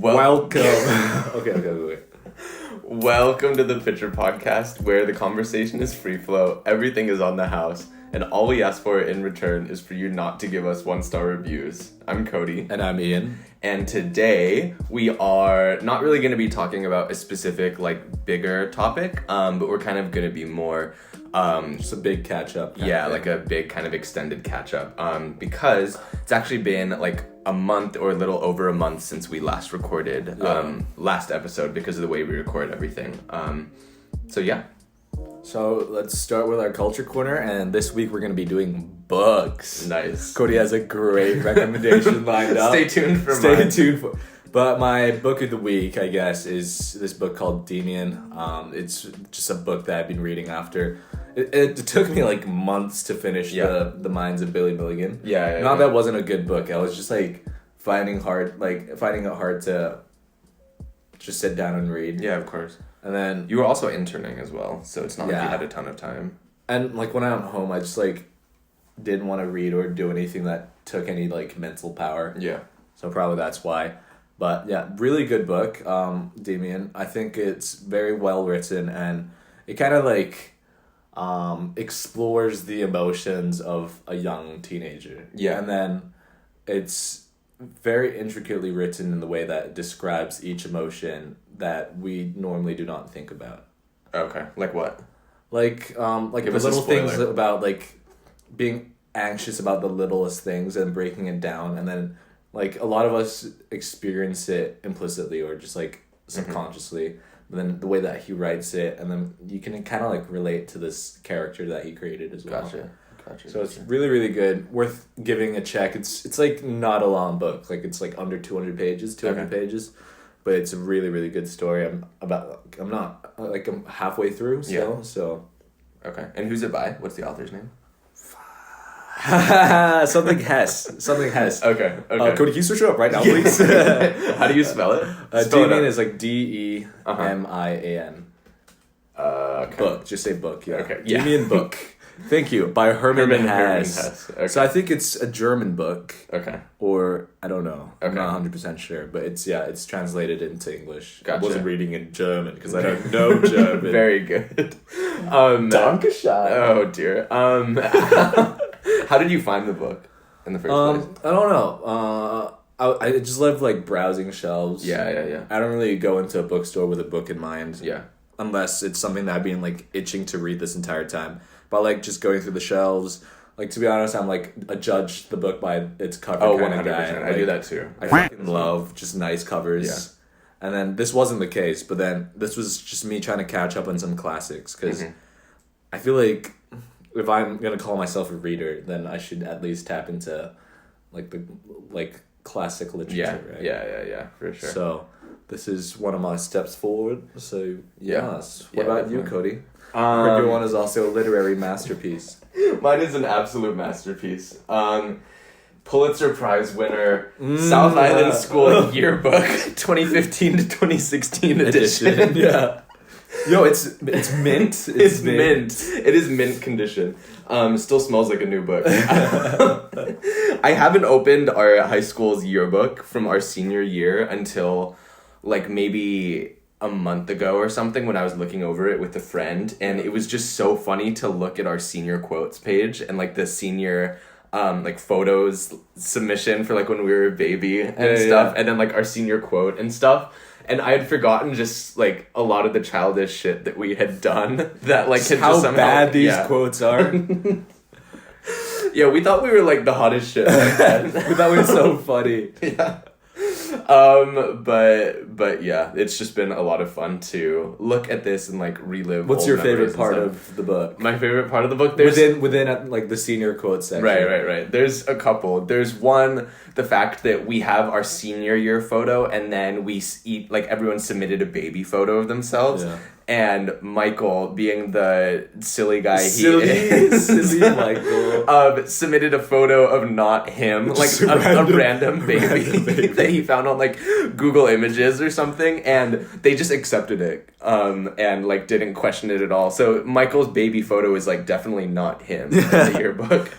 Welcome. Okay. Welcome to the Pitcher Podcast, where the conversation is free flow, everything is on the house, and all we ask for in return is for you not to give us 1-star reviews. I'm Cody. And I'm Ian. And today we are not really going to be talking about a specific, bigger topic, but we're kind of going to be more... just a big catch-up. Yeah, like a big kind of extended catch-up. Because it's actually been a month or a little over a month since we last recorded last episode because of the way we record everything. So let's start with our culture corner, and this week we're going to be doing books. Nice. Cody has a great recommendation lined up. Stay tuned for But my book of the week, I guess, is this book called Demian. It's just a book that I've been reading after. It took me months to finish the Minds of Billy Milligan. That wasn't a good book. I was just finding it hard to just sit down and read. Yeah, of course. And then you were also interning as well, so it's not like you had a ton of time. And when I'm home, I just didn't want to read or do anything that took any mental power. Yeah. So probably that's why. But yeah, really good book, Demian. I think it's very well written, and it kind of explores the emotions of a young teenager. Yeah. And then it's very intricately written in the way that it describes each emotion that we normally do not think about. Okay. Like what? The little things about being anxious about the littlest things and breaking it down, and then a lot of us experience it implicitly or just subconsciously. Mm-hmm. But then the way that he writes it, and then you can kind of relate to this character that he created as well. Gotcha. So it's really, really good. Worth giving a check. It's not a long book. It's under 200 pages, pages. But it's a really, really good story. I'm halfway through still, so. Okay. And who's it by? What's the author's name? Something Hess. Okay. Cody, can you switch it up right now, please? How do you spell it? Demian is Demian. Okay. Book. Just say book. Yeah. Okay. Yeah. Demian book. Thank you. By Herman Hesse. Okay. So I think it's a German book. Okay. Or I don't know. Okay. I'm not 100% sure, but it's translated into English. Gotcha. I wasn't reading in German because I don't know German. Very good. Dankeschön. Oh dear. How did you find the book in the first place? I don't know. I just love browsing shelves. Yeah. I don't really go into a bookstore with a book in mind. Yeah. Unless it's something that I've been itching to read this entire time. But just going through the shelves, to be honest, I'm a judge the book by its cover kind of guy. I do that too. I fucking love just nice covers. Yeah. And then this wasn't the case, but then this was just me trying to catch up on some classics because I feel if I'm gonna call myself a reader, then I should at least tap into the classic literature. Right? Yeah, for sure. So this is one of my steps forward. So yes. What about you, Cody? Your one is also a literary masterpiece. Mine is an absolute masterpiece. Pulitzer Prize winner, South Island School Yearbook, 2015 to 2016 edition. Yeah. Yo, it's mint. It's mint. It is mint condition. Still smells like a new book. I haven't opened our high school's yearbook from our senior year until maybe a month ago or something when I was looking over it with a friend, and it was just so funny to look at our senior quotes page and the senior photos submission for when we were a baby and stuff, and then our senior quote and stuff. And I had forgotten just a lot of the childish shit that we had done that had how just somehow, bad these quotes are. Yeah, we thought we were the hottest shit back then. We thought we were so funny. Yeah. But yeah, it's just been a lot of fun to look at this and relive. What's your favorite part of the book? My favorite part of the book, there's within the senior quotes section. Right. There's a couple. There's one, the fact that we have our senior year photo, and then we everyone submitted a baby photo of themselves. Yeah. And Michael, being the silly guy silly Michael, submitted a photo of not him, a random baby that he found on Google Images or something, and they just accepted it, and didn't question it at all. So Michael's baby photo is definitely not him in the yearbook.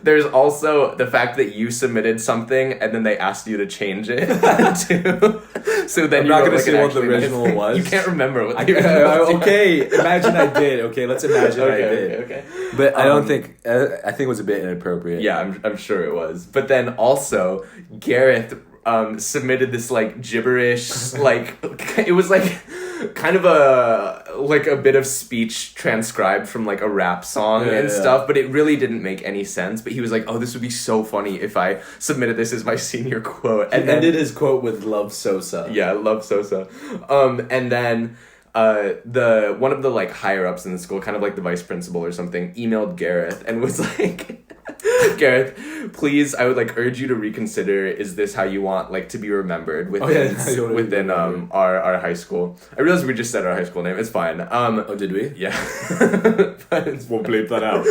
There's also the fact that you submitted something and then they asked you to change it too. So then I'm you're not gonna say what the original was. You can't remember what the original was. Okay, imagine I did. Okay, let's imagine I did. Okay. But I don't think. I think it was a bit inappropriate. Yeah, I'm sure it was. But then also Gareth submitted this like gibberish, like it was like kind of a bit of speech transcribed from like a rap song and stuff, but it really didn't make any sense. But he was like, "Oh, this would be so funny if I submitted this as my senior quote." And ended his quote with "Love Sosa." Yeah, love Sosa. And then the one of the like higher ups in the school, kind of like the vice principal or something, emailed Gareth and was like, Gareth, please, I would like urge you to reconsider. Is this how you want like to be remembled within our high school? I realized we just said our high school name. It's fine. Oh, did we? Yeah. We'll bleep that out.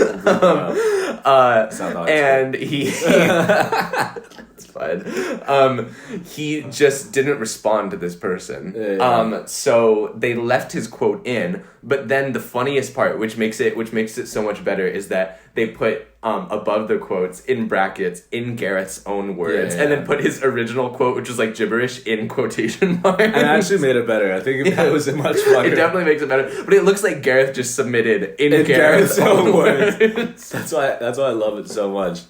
And he it's fine. He just didn't respond to this person. So they left his quote in, but then the funniest part, which makes it so much better, is that they put above the quotes in brackets in Gareth's own words, and then put his original quote, which was like gibberish, in quotation marks. And actually made it better. I think that was much funnier. It definitely makes it better, but it looks like Gareth just submitted in Gareth's own words. That's why I love it so much.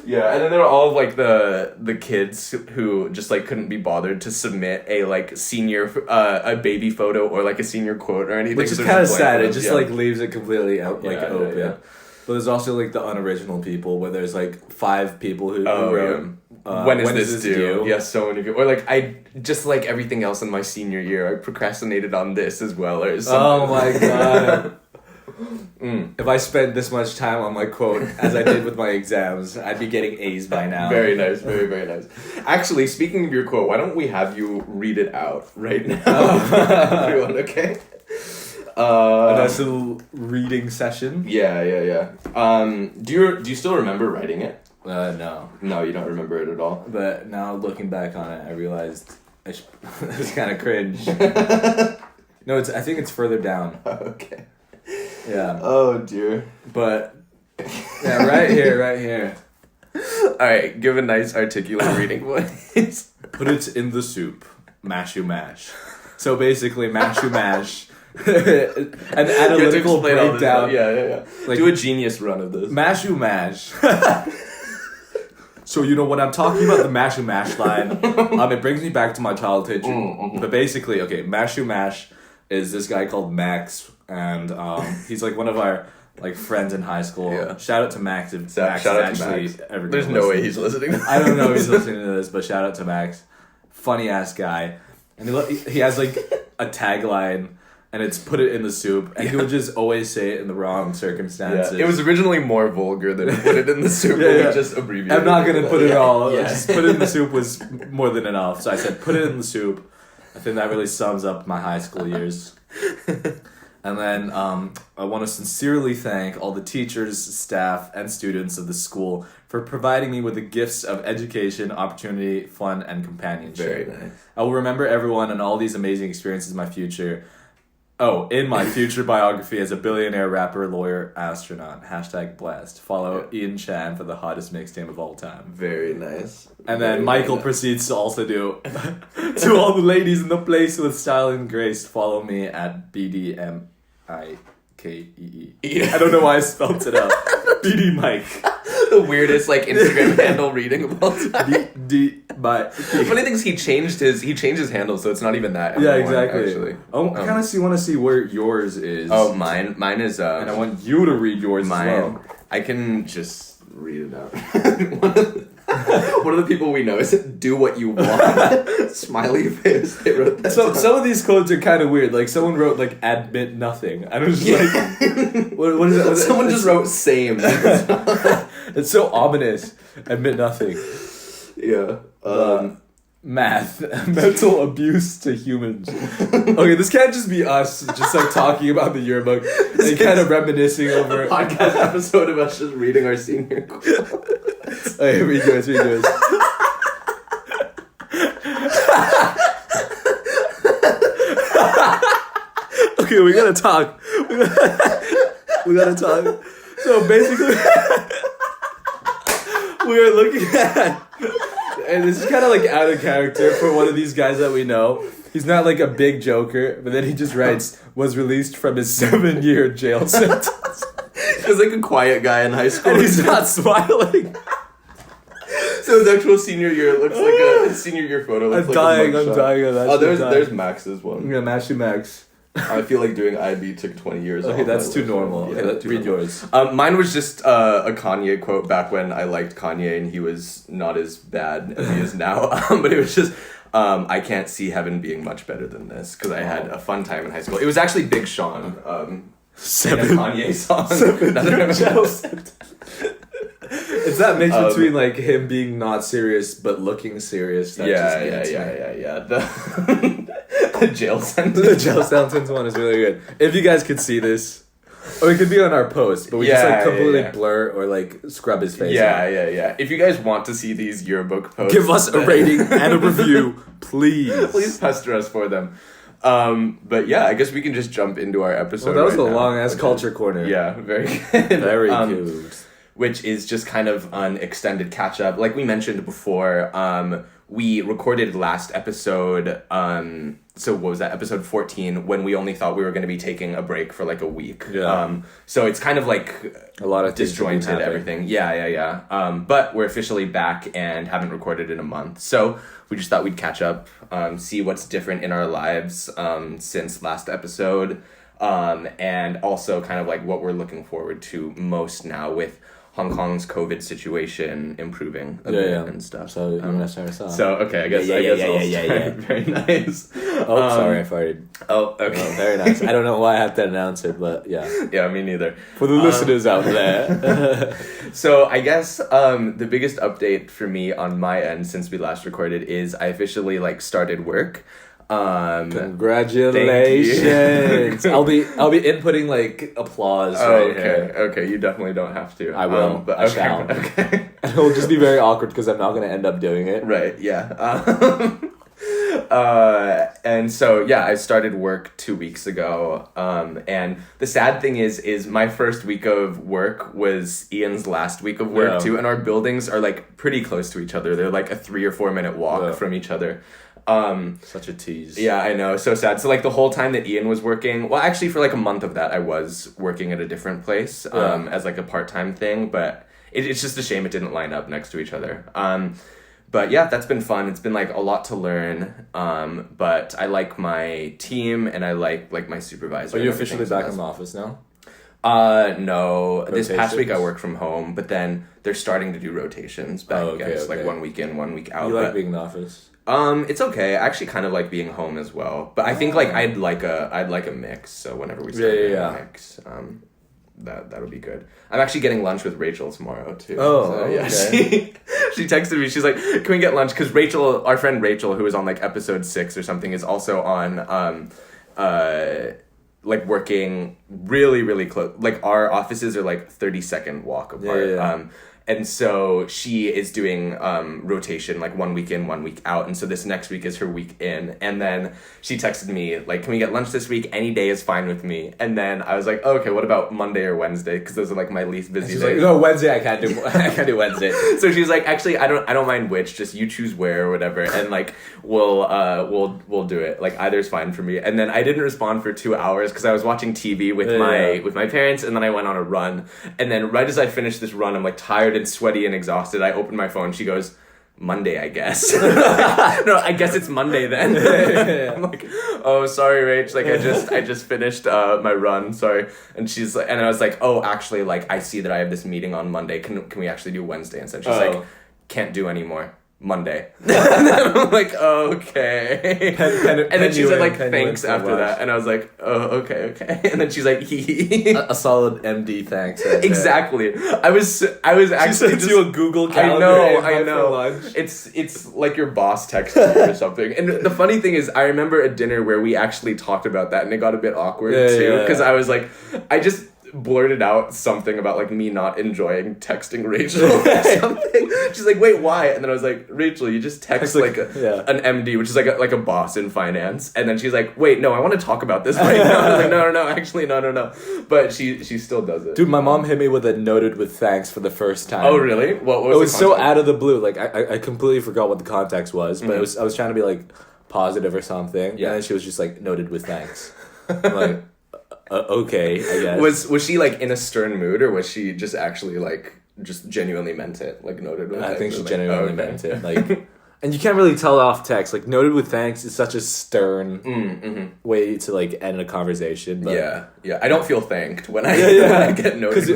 Yeah, and then there were all of like the kids who just like couldn't be bothered to submit a like senior a baby photo or like a senior quote or anything. Which is kind of sad. It just like leaves it completely out open. Yeah. But there's also like the unoriginal people where there's like 5 people who wrote. When is this due? Yeah, so many people. Or like I just like everything else in my senior year, I procrastinated on this as well or something. Oh my god. If I spent this much time on my quote as I did with my exams, I'd be getting A's by now. Very nice, very, very nice. Actually, speaking of your quote, why don't we have you read it out right now? Everyone, okay? A nice little reading session. Yeah. Do you still remember writing it? No. No, you don't remember it at all? But now looking back on it, I realized it's kind of cringe. No, I think it's further down. Okay. Yeah. Oh dear. But yeah, right here. Alright, give a nice articulate reading voice. Put it in the soup. Mashu Mash. So basically, Mashu Mash. An analytical breakdown. Yeah. Like, do a genius run of this. Mashu Mash. So you know when I'm talking about the Mashu Mash line, it brings me back to my childhood. But basically, okay, Mashu Mash is this guy called Max, and he's like one of our like friends in high school. Yeah. Shout out to Max if Max shout is out to actually Max. ever. There's no way he's listening. I don't know if he's listening to this, but shout out to Max. Funny ass guy, and he has like a tagline. And it's put it in the soup, and he would just always say it in the wrong circumstances. Yeah. It was originally more vulgar than put it in the soup, but we just abbreviated. I'm not gonna put it all. Yeah. Just put it in the soup was more than enough. So I said, put it in the soup. I think that really sums up my high school years. And then I want to sincerely thank all the teachers, staff, and students of the school for providing me with the gifts of education, opportunity, fun, and companionship. Very nice. I will remember everyone and all these amazing experiences in my future. In my future biography as a billionaire rapper, lawyer, astronaut. #blessed. Follow Ian Chan for the hottest mixtape of all time. Very nice. And then Michael proceeds to also do, to all the ladies in the place with style and grace, follow me at BDMIKEE. I don't know why I spelled it out. BD Mike. The weirdest like Instagram handle reading of all time. But the funny thing is he changed his handle, so it's not even that anymore. Yeah, exactly. Actually. I want to see where yours is. Oh, mine is and I want you to read yours as well. I can just read it out. One of the people we know is do what you want. Smiley face. They wrote that. So some of these quotes are kind of weird. Like someone wrote like admit nothing. I was just like, what is it? Someone just wrote same. It's so ominous. Admit nothing. Yeah. Math. Mental abuse to humans. Okay, this can't just be us just like talking about the yearbook and kind of reminiscing over a podcast episode of us just reading our senior quotes. Okay, read yours. Okay, we gotta talk. We gotta talk. So basically, we were looking at, and this is kind of like out of character for one of these guys that we know. He's not like a big joker, but then he just writes, was released from his 7-year jail sentence. He was like a quiet guy in high school. And he's not smiling. So his actual senior year looks like a senior year photo. Looks I'm like dying a mugshot. of that. Oh, there's Max's one. Yeah, Mashu Mash. I feel like doing IB took 20 years. Okay, that's too normal. Yeah, Okay, let's read yours. Mine was just a Kanye quote back when I liked Kanye and he was not as bad as he is now. But it was just, I can't see heaven being much better than this because I had a fun time in high school. It was actually Big Sean. 7 Kanye song. 7 jail sentence. It's that mix between like him being not serious but looking serious. That Yeah. The jail sentence. The jail sentence one is really good. If you guys could see this, or it could be on our post, but we just like completely blur or like scrub his face. Yeah. If you guys want to see these yearbook posts, give us a rating and a review, please. Please pester us for them. But yeah, I guess we can just jump into our episode. Well, that was a long ass culture corner. Yeah, very good. Very good. Which is just kind of an extended catch up. Like we mentioned before, we recorded last episode, so what was that, episode 14, when we only thought we were going to be taking a break for like a week. Yeah. So it's kind of like a lot of disjointed everything. Yeah. But we're officially back and haven't recorded in a month. So we just thought we'd catch up, see what's different in our lives since last episode, and also kind of like what we're looking forward to most now with Hong Kong's COVID situation improving a bit and stuff. So I'm gonna start us off. So okay, I guess I'll start. Very nice. Oh, sorry, I farted. Oh, okay. Oh, very nice. I don't know why I have to announce it, but yeah. Yeah, me neither. For the listeners out there. So I guess the biggest update for me on my end since we last recorded is I officially like started work. Congratulations! I'll be inputting like applause. Okay. You definitely don't have to. I will. But I shall. Okay. It'll just be very awkward because I'm not going to end up doing it. Right. Yeah. And so yeah, I started work 2 weeks ago. And the sad thing is my first week of work was Ian's last week of work too, and our buildings are like pretty close to each other. They're like a 3 or 4 minute walk from each other. Such a tease. Yeah, I know, so sad. So like the whole time that Ian was working, well actually for like a month of that I was working at a different place as like a part-time thing, but it's just a shame it didn't line up next to each other. But yeah, that's been fun. It's been like a lot to learn, but I like my team and I like my supervisor. Are you officially back in the office now? No. This past week I worked from home, but then they're starting to do rotations back again. It's like 1 week in, 1 week out. You like being in the office? It's okay. I actually kind of like being home as well, but I think like I'd like a mix. So whenever we start doing a mix, that'll be good. I'm actually getting lunch with Rachel tomorrow too. Okay. She texted me. She's like, "Can we get lunch?" Because Rachel, our friend Rachel, who was on like episode 6 or something, is also on like working really really close. Like our offices are like 30-second walk apart. And so she is doing rotation, like 1 week in, 1 week out. And so this next week is her week in. And then she texted me, like, can we get lunch this week? Any day is fine with me. And then I was like, oh, okay, what about Monday or Wednesday? Because those are like my least busy days. Like, no, Wednesday I can't do. I can't do Wednesday. So she's like, actually, I don't mind which. Just you choose where or whatever. And like we'll do it. Like either's fine for me. And then I didn't respond for 2 hours because I was watching TV with my parents. And then I went on a run. And then right as I finished this run, I'm like tired and sweaty and exhausted. I opened my phone. She goes, Monday, I guess. No, I guess it's Monday then. I'm like, oh, sorry, Rach. Like I just finished my run. Sorry. And she's like, and I was like, oh, actually, like I see that I have this meeting on Monday. Can we actually do Wednesday instead? She's like, can't do anymore. Monday. And then I'm like, okay. And then she said like thanks after that. And I was like, oh, okay. And then she's like, a solid MD thanks. Exactly. I was actually she sent you a Google calendar. I know. It's like your boss texted you or something. And the funny thing is, I remember a dinner where we actually talked about that, and it got a bit awkward too, because I was like, blurted out something about like me not enjoying texting Rachel or something. She's like, wait, why? And then I was like, Rachel, you just text like an MD, which is like a boss in finance. And then she's like, wait, no, I want to talk about this right now. I was like, no, actually, no. But she still does it. Dude, my mom hit me with a noted with thanks for the first time. Oh, really? What was it? Was so out of the blue. Like, I completely forgot what the context was, but I was trying to be like positive or something. Yeah. And then she was just like, noted with thanks. I'm like, okay, I guess. Was she like in a stern mood, or was she just actually like just genuinely meant it? Like noted with thanks? I think she genuinely meant it. Like, and you can't really tell off text. Like noted with thanks is such a stern way to like end a conversation. But yeah. I don't feel thanked when I when I get noted.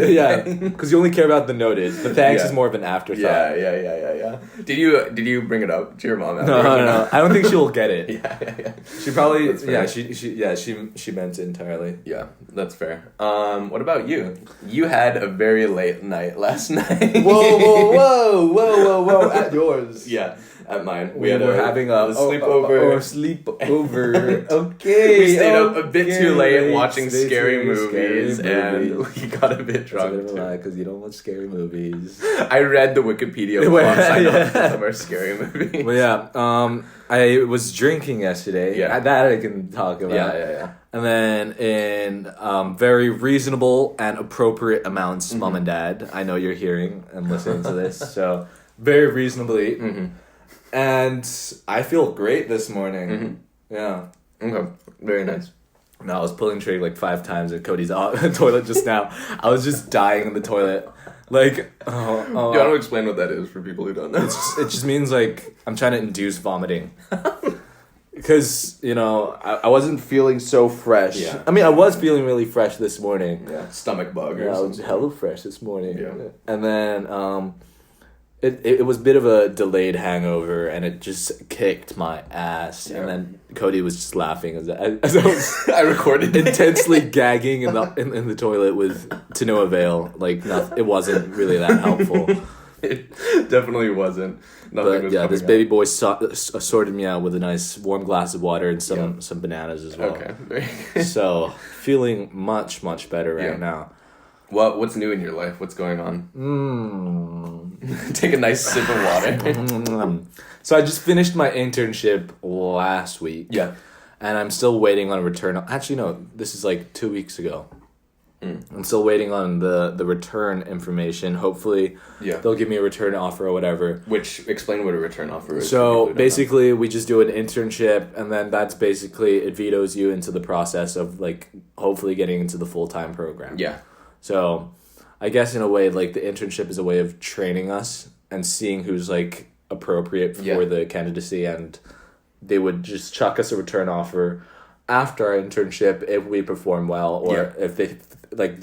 Because you only care about the noted. The thanks is more of an afterthought. Yeah. Did you bring it up to your mom? No. I don't think she'll get it. Yeah. She probably she meant it entirely. Yeah, that's fair. What about you? You had a very late night last night. Whoa! At yours. Yeah. At mine. We were having a sleepover. Sleepover. Okay. We stayed up a bit too late watching scary movies, and we got a bit drunk. That's a lie, because you don't watch scary movies. I read the Wikipedia synopsis of our scary movie. Well, yeah. I was drinking yesterday. Yeah. That I can talk about. Yeah. And then in very reasonable and appropriate amounts, Mom and Dad, I know you're hearing and listening to this, so very reasonably. And I feel great this morning. Yeah. Okay. Very nice. No, I was pulling trig like 5 times in Cody's toilet just now. I was just dying in the toilet. Like, Do you want to explain what that is for people who don't know? It just means like I'm trying to induce vomiting. Because, I wasn't feeling so fresh. Yeah. I mean, I was feeling really fresh this morning. Yeah. Stomach bug or something. I was something. hella fresh this morning. Yeah. And then it was a bit of a delayed hangover, and it just kicked my ass. Yeah. And then Cody was just laughing as I was I recorded intensely gagging in the toilet to no avail. Like, it wasn't really that helpful. It definitely wasn't. Nothing was this baby boy sorted me out with a nice warm glass of water and some bananas as well. Okay. So, feeling much, much better right now. What's new in your life? What's going on? Take a nice sip of water. So I just finished my internship last week. Yeah. And I'm still waiting on a return. Actually, no, this is like 2 weeks ago. I'm still waiting on the return information. Hopefully, they'll give me a return offer or whatever. Explain what a return offer is. So basically, we just do an internship, and then that's basically, it vetoes you into the process of like hopefully getting into the full-time program. Yeah. So I guess in a way, like the internship is a way of training us and seeing who's like appropriate for the candidacy, and they would just chuck us a return offer after our internship if we perform well, or if they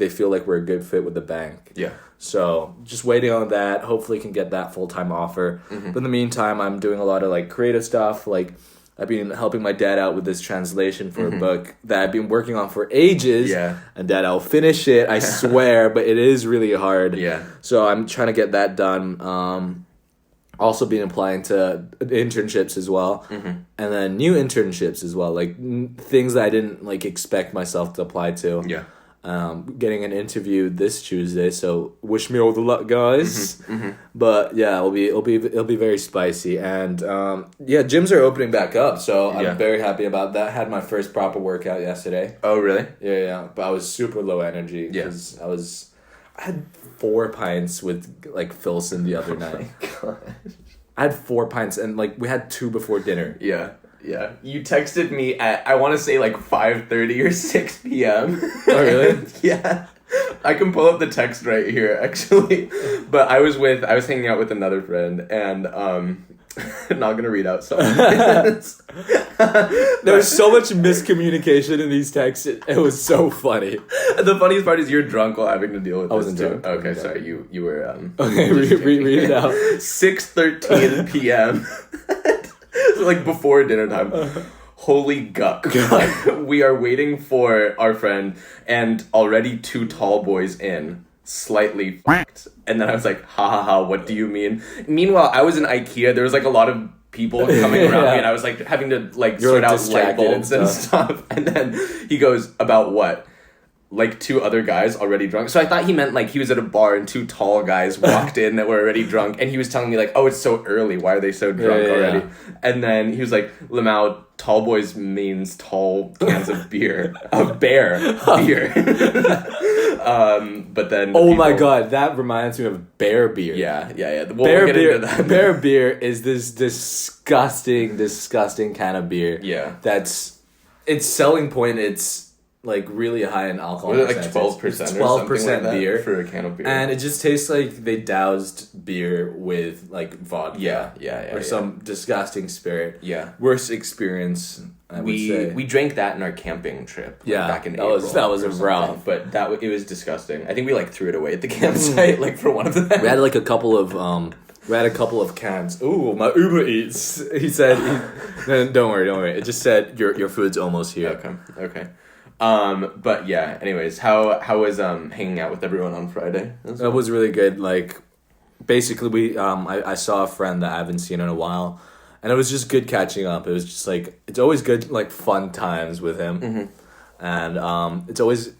feel like we're a good fit with the bank. Yeah. So just waiting on that. Hopefully can get that full-time offer. But in the meantime, I'm doing a lot of like creative stuff. Like I've been helping my dad out with this translation for a book that I've been working on for ages. Yeah. And Dad, I'll finish it, I swear, but it is really hard. Yeah. So I'm trying to get that done. Also been applying to internships as well. And then new internships as well. Like things that I didn't like expect myself to apply to. Yeah. Getting an interview this Tuesday, so wish me all the luck, guys. But yeah, it'll be very spicy, and gyms are opening back up, so I'm very happy about that. Had my first proper workout yesterday. Oh really? Yeah. But I was super low energy because I had 4 pints with like Filson the other night. Gosh. I had 4 pints, and like we had 2 before dinner. Yeah, you texted me at, I want to say like 5:30 or 6 p.m. Oh, really? Yeah. I can pull up the text right here, actually. But I was hanging out with another friend, and I'm not going to read out some of this. There was so much miscommunication in these texts. It was so funny. The funniest part is you're drunk while having to deal with this. I wasn't drunk. Okay, sorry. You were... Okay, read it out. 6:13 p.m. So like before dinner time. Holy guck. Like, we are waiting for our friend, and already 2 tall boys in, slightly f***ed. And then I was like, ha, what do you mean? Meanwhile, I was in IKEA, there was like a lot of people coming around me, and I was like having to like sort out light bulbs and stuff. And then he goes, about what? like 2 other guys already drunk. So I thought he meant like he was at a bar and 2 tall guys walked in that were already drunk, and he was telling me like, oh, it's so early, why are they so drunk already? And then he was like, Lamau, tall boys means tall cans of beer. Of beer. But then my god, that reminds me of bear beer. Yeah. We'll get into that. Bear beer is this disgusting kind of beer. Yeah. That's its selling point. It's like really high in alcohol. Was it like 12%? 12% beer for a can of beer, and it just tastes like they doused beer with like vodka. Yeah. Or some disgusting spirit. Yeah. Worst experience. I would say. We drank that in our camping trip. Yeah, back in April. That was a rough, but it was disgusting. I think we like threw it away at the campsite like for one of them. We had like a couple of cans. Ooh, my Uber Eats. He said, "Don't worry. It just said your food's almost here." Okay. But yeah. Anyways, how was hanging out with everyone on Friday? That was really good. Like, basically, I saw a friend that I haven't seen in a while, and it was just good catching up. It was just like it's always good, like fun times with him, and it's always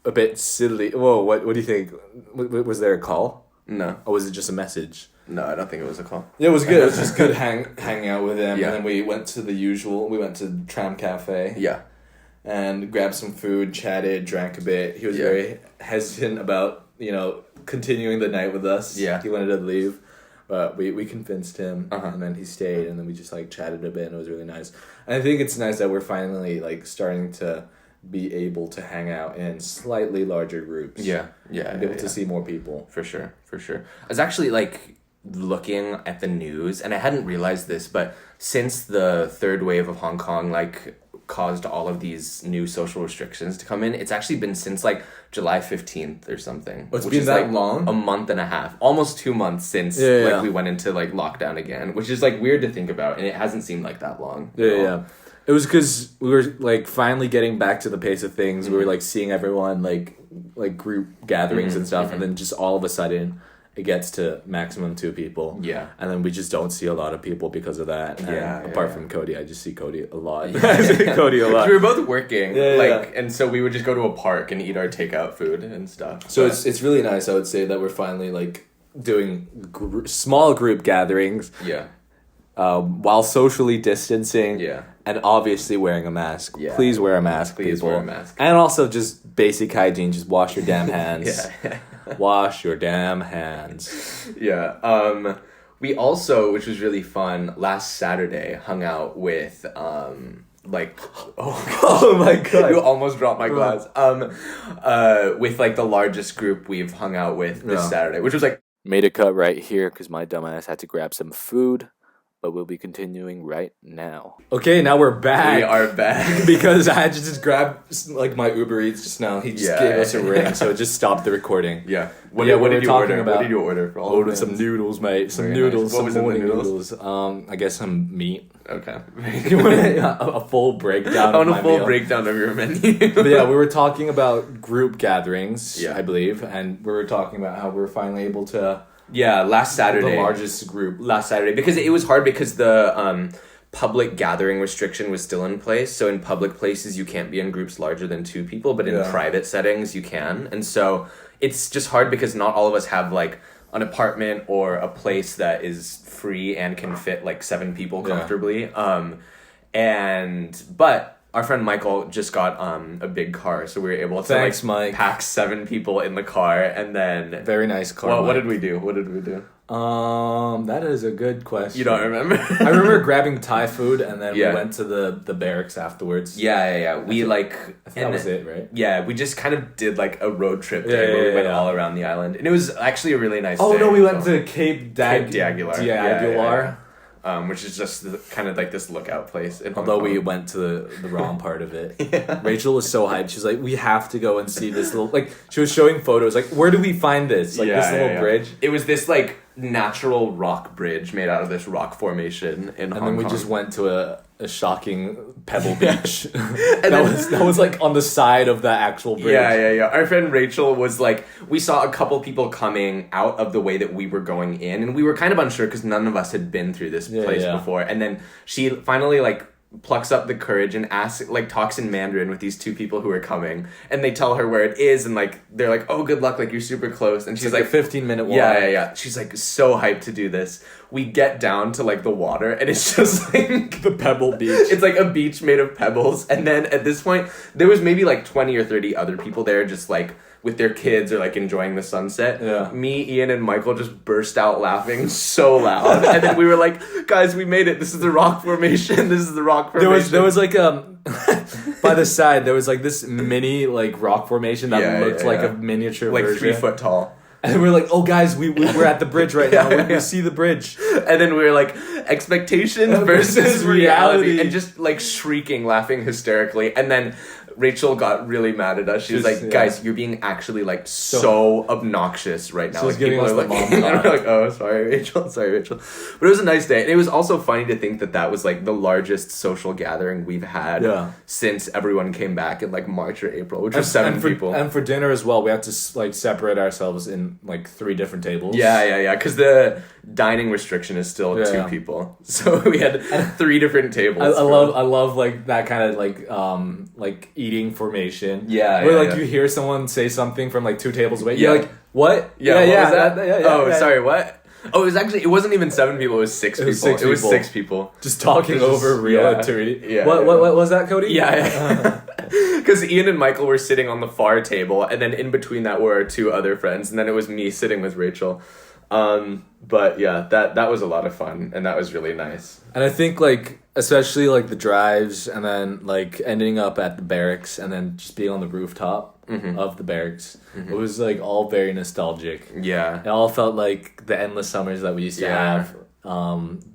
a bit silly. Whoa, what do you think? Was there a call? No. Or was it just a message? No, I don't think it was a call. Yeah, it was good. It was just good hanging out with him. Yeah. And then we went to the usual. We went to Tram Cafe. Yeah. And grabbed some food, chatted, drank a bit. He was very hesitant about, continuing the night with us. Yeah. He wanted to leave. But we convinced him. And then he stayed. And then we just, chatted a bit. And it was really nice. And I think it's nice that we're finally, starting to be able to hang out in slightly larger groups. Yeah. Be able to see more people. For sure. I was actually, looking at the news, and I hadn't realized this, but since the third wave of Hong Kong, caused all of these new social restrictions to come in, it's actually been since, July 15th or something. It's been that long? A month and a half. Almost 2 months since, we went into, lockdown again, which is, weird to think about, and it hasn't seemed like that long. Yeah. It was because we were, finally getting back to the pace of things. We were, seeing everyone, group gatherings and stuff, and then just all of a sudden it gets to maximum 2 people. Yeah. And then we just don't see a lot of people because of that. And apart from Cody, I just see Cody a lot. I see Cody a lot. We were both working. Yeah. And so we would just go to a park and eat our takeout food and stuff. So it's really nice, I would say, that we're finally, doing small group gatherings. Yeah. While socially distancing. Yeah. And obviously wearing a mask. Yeah. Please wear a mask, Please people. wear a mask. And also just basic hygiene. Just wash your damn hands. Wash your damn hands. Yeah. We also, which was really fun, last Saturday hung out with oh my god. You almost dropped my glass. With the largest group we've hung out with this Saturday, which was made a cut right here because my dumbass had to grab some food. But we'll be continuing right now. Okay, now we're back. We are back. Because I had to just grab, my Uber Eats just now. He just gave us a ring, so it just stopped the recording. Yeah. What did you order? What did you order? Ordered some noodles, mate. Some noodles. Nice. What was in the noodles? I guess some meat. Okay. You want a full breakdown of my meal? Breakdown of your menu. But yeah, we were talking about group gatherings, Yeah. I believe, and we were talking about how we were finally able to... Yeah, last Saturday. The largest group. Last Saturday. Because it was hard because the public gathering restriction was still in place. So in public places, you can't be in groups larger than 2 people. But in private settings, you can. And so it's just hard because not all of us have, an apartment or a place that is free and can fit, 7 people comfortably. But... Our friend Michael just got a big car, so we were able to Mike. pack 7 people in the car, and then very nice car. Well, what did we do? That is a good question. You don't remember? I remember grabbing Thai food, and then we went to the barracks afterwards. Yeah. We I think that was it, right? Yeah, we just kind of did a road trip day where we went all around the island, and it was actually a really nice. Oh day, no, we went to Cape D'Aguilar. D'Aguilar. Which is just kind of this lookout place. Although we went to the wrong part of it. Rachel was so hyped. She's like, we have to go and see this little... she was showing photos. Where do we find this? This little bridge? It was this, natural rock bridge made out of this rock formation in Hong Kong. And then we just went to a shocking pebble beach. that was on the side of the actual bridge. Yeah. Our friend Rachel was we saw a couple people coming out of the way that we were going in, and we were kind of unsure because none of us had been through this place before. And then she finally plucks up the courage and talks in Mandarin with these two people who are coming, and they tell her where it is, and like they're like, oh, good luck, like you're super close, and she's like a 15-minute walk. Yeah. She's like so hyped to do this. We get down to like the water, and it's just like the pebble beach. It's like a beach made of pebbles, and then at this point there was maybe like 20 or 30 other people there, just like with their kids or like enjoying the sunset. Yeah. Me, Ian, and Michael just burst out laughing so loud. And then we were like, guys, we made it. This is the rock formation. This is the rock formation. There was like by the side there was like this mini like rock formation that looked like a miniature like version. 3 foot tall. And we're like, oh guys, we're at the bridge right now. We see the bridge. And then we were like, expectations versus reality. And just like shrieking, laughing hysterically. And then Rachel got really mad at us. She was like, guys, you're being actually like so obnoxious right now. She was like, giving us the mom and we're like, oh, sorry, Rachel. But it was a nice day. And it was also funny to think that was like the largest social gathering we've had since everyone came back in like March or April, which was 7 people. And for dinner as well, we had to like separate ourselves in like 3 different tables. Yeah. Because the dining restriction is still 2 people. So we had 3 different tables. I love like that kind of like eating formation. Where like you hear someone say something from like 2 tables away. You're like, what? Sorry, what? Oh, it wasn't even 7 people, it was 6 people. It was 6 people. Just talking over real Turity. Yeah. What was that, Cody? Yeah. Because Ian and Michael were sitting on the far table, and then in between that were our 2 other friends, and then it was me sitting with Rachel. But yeah, that was a lot of fun, and that was really nice. And I think like especially like the drives, and then like ending up at the barracks, and then just being on the rooftop of the barracks, it was like all very nostalgic. Yeah, it all felt like the endless summers that we used to have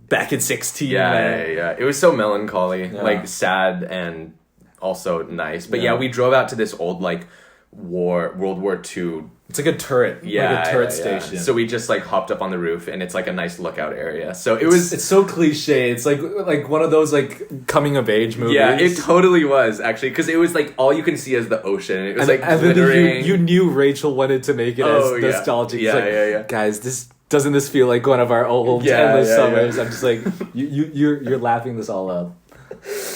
back in 16. Yeah. It was so melancholy, like sad and also nice. But we drove out to this old like World War II. It's like a turret, like a turret station. So we just like hopped up on the roof, and it's like a nice lookout area. So it's so cliche. It's like one of those like coming of age movies. Yeah, it totally was actually, because it was like all you can see is the ocean. It was and glittering. You knew Rachel wanted to make it as nostalgic. Yeah. Guys, doesn't this feel like one of our old endless summers? I'm just like you're laughing this all up.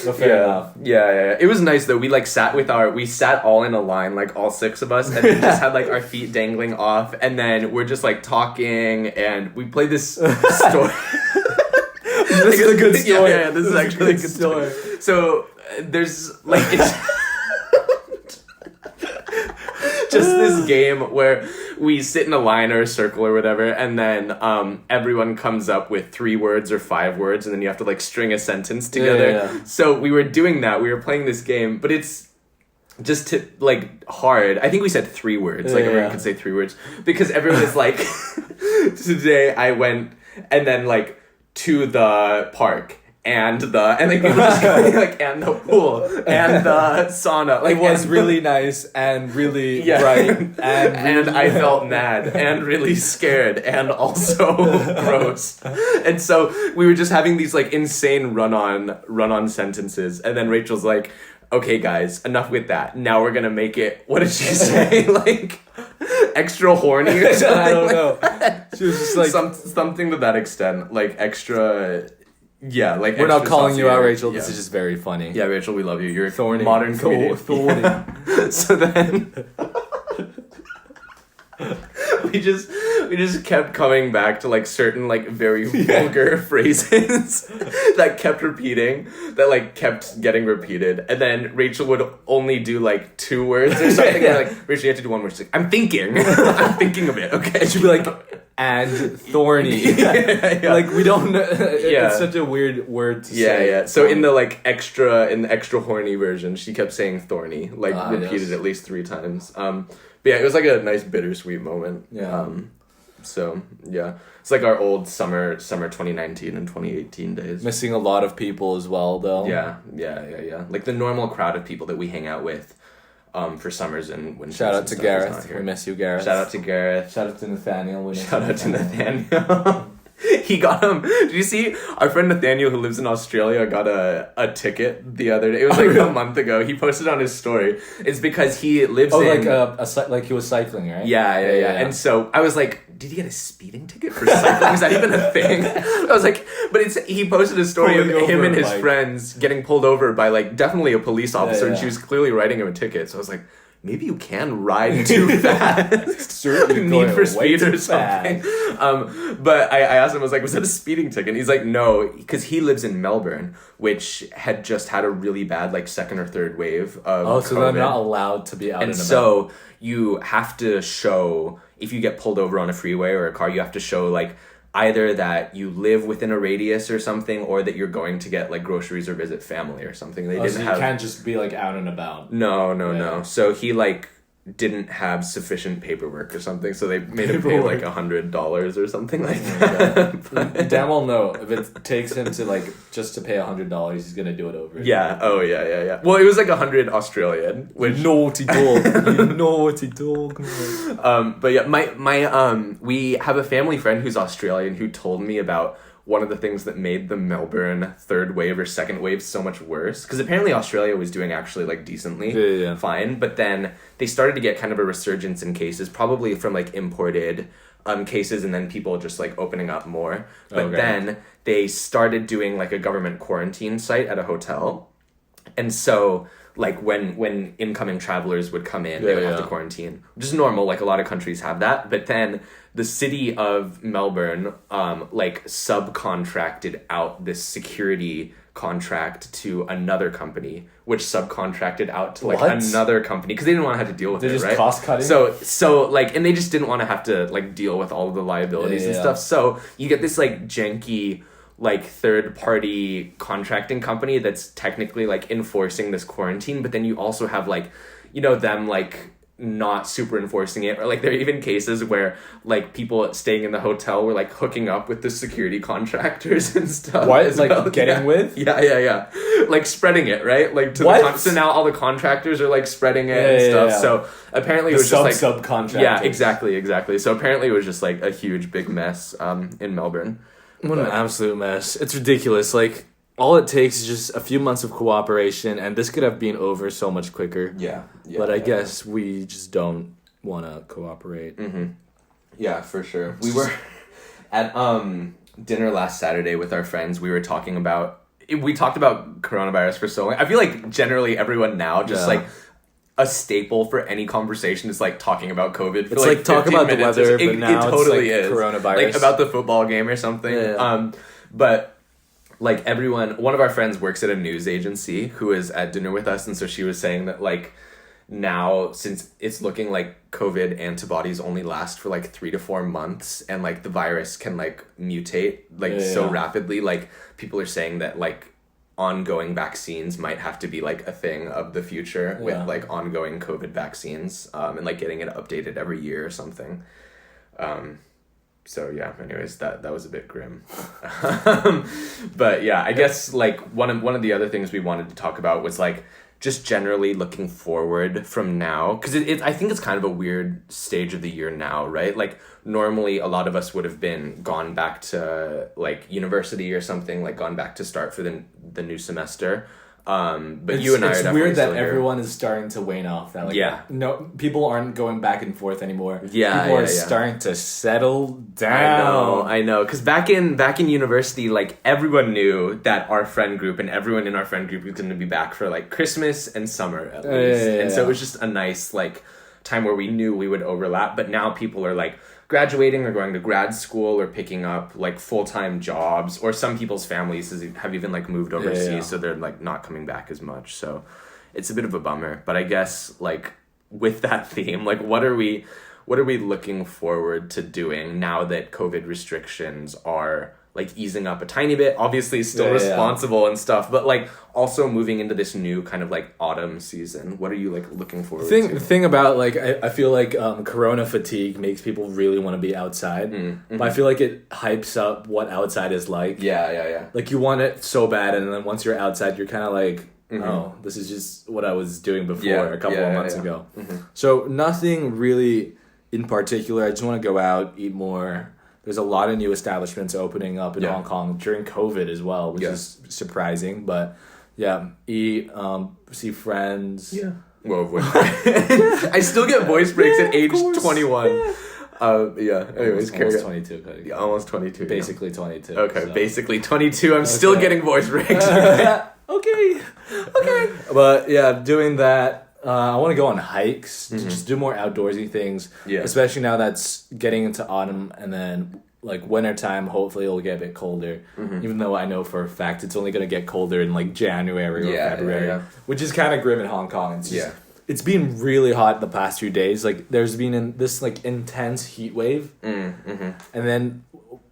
Well, fair enough. Yeah. It was nice though. We like we sat all in a line, like all 6 of us, and then just had like our feet dangling off, and then we're just like talking, and we played this story. This is a good story. Yeah, this is actually a good story. So there's like just this game where we sit in a line or a circle or whatever, and then everyone comes up with 3 words or 5 words, and then you have to like string a sentence together. Yeah. So we were doing that. We were playing this game, but it's just like hard. I think we said 3 words. Like everyone could say 3 words, because everyone is like, today I went and then like to the park. And like people just going like, and the pool and the sauna. Like, it was really nice and really bright and I felt mad and really scared and also gross. And so we were just having these like insane run-on sentences, and then Rachel's like, okay guys, enough with that. Now we're gonna make it, what did she say? Like extra horny or something? I don't know. She was just like something to that extent. Like extra. Yeah, like we're not calling you out, Rachel. This is just very funny. Yeah, Rachel, we love you. You're thorny, modern comedian. Thorny. So then we just kept coming back to like certain like very vulgar phrases that kept repeating, that like kept getting repeated, and then Rachel would only do like 2 words or something. And like, Rachel, you have to do 1 word. She's like, I'm thinking of it. Okay, and she'd be like, and thorny. Like we don't know. It's such a weird word to say. Yeah. So in the extra horny version, she kept saying thorny, like repeated at least 3 times. But yeah, it was like a nice bittersweet moment. Yeah. So yeah, it's like our old summer 2019 and 2018 days. Missing a lot of people as well, though. Yeah. Like the normal crowd of people that we hang out with. For summers and winters. Shout out to Gareth. We miss you, Gareth. Shout out to Gareth. Shout out to Nathaniel. Shout out to Nathaniel. He got Did you see our friend Nathaniel, who lives in Australia, got a ticket the other day? It was like a month ago. He posted on his story. It's because he lives in like he was cycling, right? Yeah. And so I was like, did he get a speeding ticket for cycling? Is that even a thing? I was like, but he posted a story of him and his friends getting pulled over by like definitely a police officer, and she was clearly writing him a ticket. So I was like, maybe you can ride too fast. Certainly Need for Speed or something. But I asked him, I was like, was that a speeding ticket? And he's like, no, because he lives in Melbourne, which had just had a really bad like second or third wave of COVID. So they're not allowed to be out and about. So you have to show, if you get pulled over on a freeway or a car, you have to show like either that you live within a radius or something, or that you're going to get like groceries or visit family or something. They didn't so you can't just be like out and about. No. So he like didn't have sufficient paperwork or something, so they made him pay like $100 or something like that. Damn well no, if it takes him to like just to pay $100, he's gonna do it over again. Yeah. Oh yeah. Well, it was like 100 Australian, which naughty dog. You naughty dog. But yeah, my we have a family friend who's Australian who told me about one of the things that made the Melbourne third wave or second wave so much worse. Because apparently Australia was doing actually like decently fine. But then they started to get kind of a resurgence in cases, probably from like imported cases, and then people just like opening up more. But then they started doing like a government quarantine site at a hotel. And so like when incoming travelers would come in, they would have to quarantine, which is normal. Like a lot of countries have that. But then the city of Melbourne like subcontracted out this security contract to another company, which subcontracted out to like another company because they didn't want to have to deal with it, just right? Cost cutting. So like, and they just didn't want to have to like deal with all of the liabilities and stuff. So you get this like janky like third party contracting company that's technically like enforcing this quarantine, but then you also have like, you know, them like not super enforcing it, or like there are even cases where like people staying in the hotel were like hooking up with the security contractors and stuff. What is like getting with? Yeah. Like spreading it, right? Like to the so now all the contractors are like spreading it and stuff. Yeah. So apparently it was just like subcontractors. Yeah, exactly. So apparently it was just like a huge big mess in Melbourne. What an absolute mess. It's ridiculous. Like, all it takes is just a few months of cooperation, and this could have been over so much quicker. Yeah. But I guess we just don't want to cooperate. Mm-hmm. Yeah, for sure. We were at dinner last Saturday with our friends. We talked about coronavirus for so long. I feel like generally everyone now just like a staple for any conversation is like talking about COVID. For it's like talk about the weather, but now it totally it's like is coronavirus. Like about the football game or something. Yeah. But like one of our friends works at a news agency who is at dinner with us, and so she was saying that like now, since it's looking like COVID antibodies only last for like 3 to 4 months, and like the virus can like mutate like so rapidly, like people are saying that like ongoing vaccines might have to be like a thing of the future with like ongoing COVID vaccines and like getting it updated every year or something. So yeah, anyways, that was a bit grim. But yeah, I guess like one of the other things we wanted to talk about was like just generally looking forward from now, because I think it's kind of a weird stage of the year now, right? Like normally a lot of us would have gone back to like university or something, like gone back to start for the new semester. But you and I are definitely it's weird that here. Everyone is starting to wane off. That no, people aren't going back and forth anymore. Yeah, people are starting to settle down. I know. Because back in university, like everyone knew that our friend group and everyone in our friend group was going to be back for like Christmas and summer at least, and so it was just a nice like time where we knew we would overlap. But now people are like graduating or going to grad school or picking up like full-time jobs, or some people's families have even like moved overseas, so they're like not coming back as much. So it's a bit of a bummer. But I guess like with that theme, like what are we looking forward to doing now that COVID restrictions are like easing up a tiny bit? Obviously still responsible and stuff, but like also moving into this new kind of like autumn season. What are you like looking forward to? The thing about like I feel like corona fatigue makes people really want to be outside. Mm-hmm. But I feel like it hypes up what outside is like. Yeah. Like you want it so bad, and then once you're outside you're kind of like, oh, this is just what I was doing before a couple of months ago. Mm-hmm. So nothing really in particular. I just want to go out, eat more. There's a lot of new establishments opening up in Hong Kong during COVID as well, which is surprising. But eat, see friends. Yeah. Whoa. I still get voice breaks at age 21. Yeah. Anyways, carry almost on. 22. Cody. Yeah, almost 22. Basically 22. Okay, so. basically 22. I'm still getting voice rigged. Okay. But yeah, doing that. I want to go on hikes, to just do more outdoorsy things. Yeah. Especially now that's getting into autumn, and then like wintertime, hopefully it'll get a bit colder. Even though I know for a fact it's only going to get colder in like January or February, which is kind of grim in Hong Kong. It's just, it's been really hot the past few days. Like there's been this like intense heat wave, and then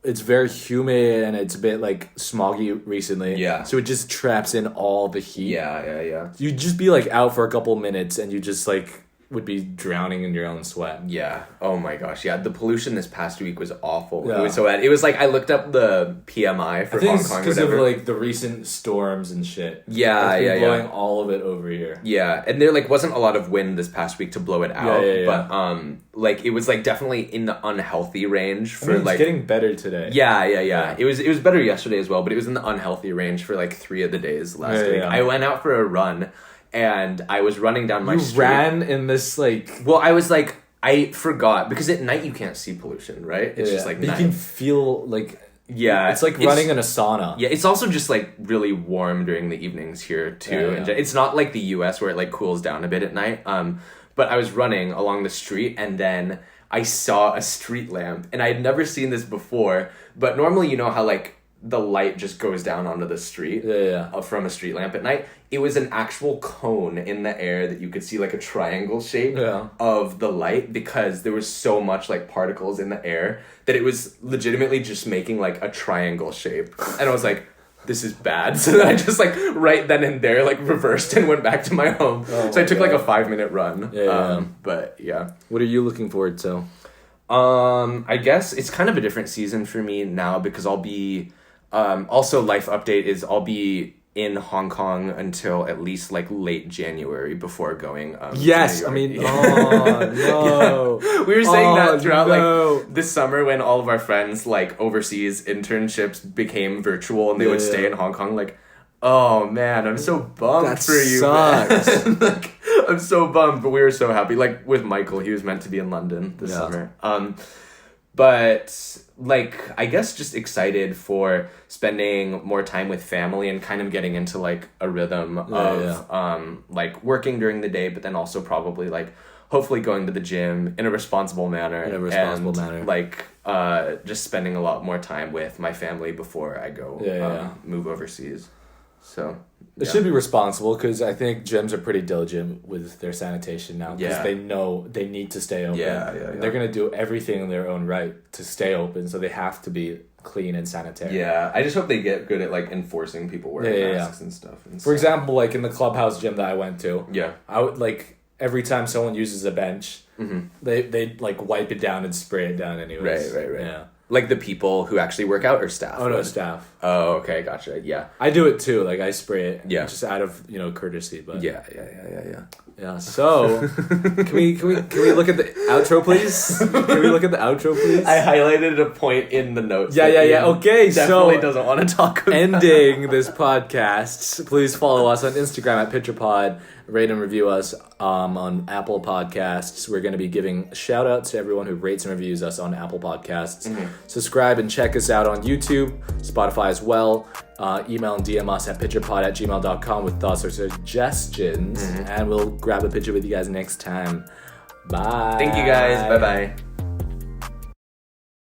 it's very humid and it's a bit like smoggy recently. Yeah. So it just traps in all the heat. Yeah. You'd just be like out for a couple minutes and you just like would be drowning in your own sweat. Yeah. Oh my gosh. Yeah. The pollution this past week was awful. Yeah. It was so bad. It was like I looked up the PMI for Hong Kong. Because of like the recent storms and shit. Yeah, it's been blowing all of it over here. Yeah, and there like wasn't a lot of wind this past week to blow it out. But like it was like definitely in the unhealthy range for it's like getting better today. Yeah. It was better yesterday as well, but it was in the unhealthy range for like 3 of the days last week. I went out for a run. And I was running down my street. You ran in this, like... Well, I was like... I forgot. Because at night you can't see pollution, right? It's just like night. You can feel, like... Yeah. It's like running in a sauna. Yeah, it's also just, like, really warm during the evenings here, too. Yeah. It's not like the US where it, like, cools down a bit at night. But I was running along the street, and then I saw a street lamp. And I had never seen this before. But normally, you know how, like... the light just goes down onto the street from a street lamp at night. It was an actual cone in the air that you could see like a triangle shape of the light because there was so much like particles in the air that it was legitimately just making like a triangle shape. And I was like, this is bad. So then I just like right then and there like reversed and went back to my home. So I took like a 5-minute run. But yeah. What are you looking forward to? I guess it's kind of a different season for me now because I'll be... also, life update is I'll be in Hong Kong until at least like late January before going. Yes, I mean, oh no, we were saying that throughout like this summer when all of our friends like overseas internships became virtual and they would stay in Hong Kong. Like, oh man, I'm so bummed that for you. Sucks. Man. Like, I'm so bummed, but we were so happy. Like with Michael, he was meant to be in London this summer. But like I guess just excited for spending more time with family and kind of getting into like a rhythm of like working during the day, but then also probably like hopefully going to the gym in a responsible manner. Like just spending a lot more time with my family before I go move overseas. So it should be responsible because I think gyms are pretty diligent with their sanitation now because they know they need to stay open. They're going to do everything in their own right to stay open, so they have to be clean and sanitary. Yeah, I just hope they get good at like enforcing people wearing masks and stuff. For example, like in the clubhouse gym that I went to, I would like every time someone uses a bench, they like wipe it down and spray it down anyways. Right. Yeah. Like the people who actually work out or staff? Oh, no, staff. Oh, okay, gotcha, yeah. I do it too, like I spray it just out of, courtesy, but... Yeah. So, can we look at the outro, please? Can we look at the outro, please? I highlighted a point in the notes. Yeah. Okay, definitely doesn't want to talk about. Ending this podcast, please follow us on Instagram at PitcherPod. Rate and review us on Apple Podcasts. We're going to be giving shout outs to everyone who rates and reviews us on Apple Podcasts. Subscribe and check us out on YouTube, Spotify as well. Email and DM us at pitcherpod@gmail.com with thoughts or suggestions. And we'll grab a picture with you guys next time. Bye. Thank you guys. Bye-bye.